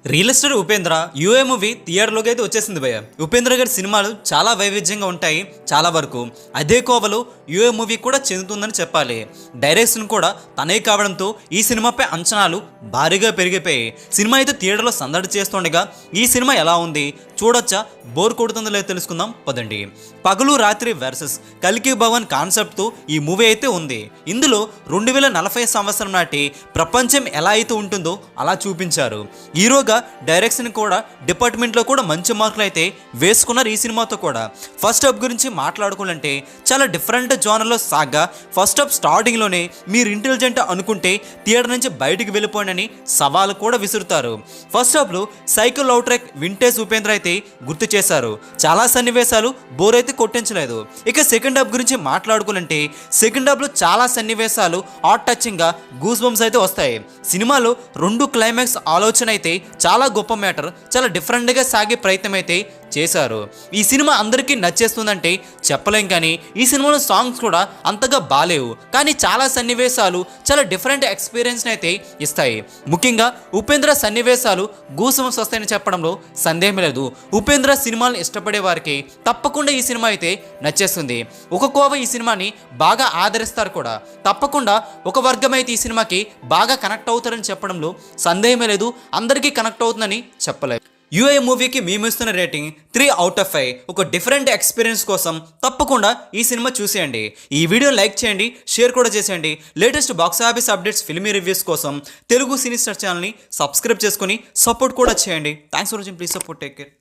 Real star Upendra UA movie థియేటర్లోకి అయితే వచ్చేసింది భయ్య. ఉపేంద్ర గారి సినిమాలు చాలా వైవిధ్యంగా ఉంటాయి. చాలా వరకు అదే కోవలో యూఏ మూవీ కూడా చెందుతుందని చెప్పాలి. డైరెక్షన్ కూడా తనే కావడంతో ఈ సినిమాపై అంచనాలు భారీగా పెరిగిపోయాయి. సినిమా అయితే థియేటర్లో సందడి చేస్తుండగా ఈ సినిమా ఎలా ఉంది, చూడొచ్చా, బోర్ కొడుతుందో లేదో తెలుసుకుందాం పదండి. పగలు రాత్రి వర్సెస్ కల్కి భవన్ కాన్సెప్ట్తో ఈ మూవీ అయితే ఉంది. ఇందులో 2040 సంవత్సరం నాటి ప్రపంచం ఎలా అయితే ఉంటుందో అలా చూపించారు. హీరోగా డైరెక్షన్ కూడా డిపార్ట్మెంట్లో కూడా మంచి మార్కులు అయితే వేసుకున్నారు ఈ సినిమాతో కూడా. ఫస్ట్ హాఫ్ గురించి మాట్లాడుకోవాలంటే చాలా డిఫరెంట్ జోనర్లో సాగా ఫస్ట్ హాఫ్ స్టార్టింగ్లోనే మీరు ఇంటెలిజెంట్ అనుకుంటే థియేటర్ నుంచి బయటికి వెళ్ళిపోయినని సవాలు కూడా విసురుతారు. ఫస్ట్ హాఫ్లో cycle out track vintage Upendra అయితే గుర్తు చేశారు. చాలా సన్నివేశాలు బోర్ అయితే కొట్టించలేదు. ఇక సెకండ్ హాఫ్ గురించి మాట్లాడుకోవాలంటే సెకండ్ హాఫ్లో చాలా సన్నివేశాలు హార్ట్ టచింగ్గా గూస్ బంప్స్ అయితే వస్తాయి. సినిమాలో 2 క్లైమాక్స్ ఆలోచన అయితే చాలా గొప్ప మ్యాటర్, చాలా డిఫరెంట్గా సాగే ప్రయత్నం అయితే చేశారు. ఈ సినిమా అందరికీ నచ్చేస్తుందంటే చెప్పలేం, కానీ ఈ సినిమాలో సాంగ్స్ కూడా అంతగా బాలేవు, కానీ చాలా సన్నివేశాలు చాలా డిఫరెంట్ ఎక్స్పీరియన్స్ని అయితే ఇస్తాయి. ముఖ్యంగా ఉపేంద్ర సన్నివేశాలు గూస్బంప్స్ వస్తాయని చెప్పడంలో సందేహం లేదు. ఉపేంద్ర సినిమాలను ఇష్టపడే వారికి తప్పకుండా ఈ సినిమా అయితే నచ్చేస్తుంది. ఒక కోవ ఈ సినిమాని బాగా ఆదరిస్తారు కూడా. తప్పకుండా ఒక వర్గం అయితే ఈ సినిమాకి బాగా కనెక్ట్ అవుతారని చెప్పడంలో సందేహమే లేదు. అందరికీ కనెక్ట్ అవుతుందని చెప్పలేదు. యూఏ మూవీకి మేము ఇస్తున్న రేటింగ్ 3/5. ఒక డిఫరెంట్ ఎక్స్పీరియన్స్ కోసం తప్పకుండా ఈ సినిమా చూసేయండి. ఈ వీడియో లైక్ చేయండి, షేర్ కూడా చేసేయండి. Latest box office updates, filmy reviews కోసం తెలుగు సినీ స్టార్ ఛానల్ని సబ్స్క్రైబ్ చేసుకొని సపోర్ట్ కూడా చేయండి. Thanks for watching. Please support, take care.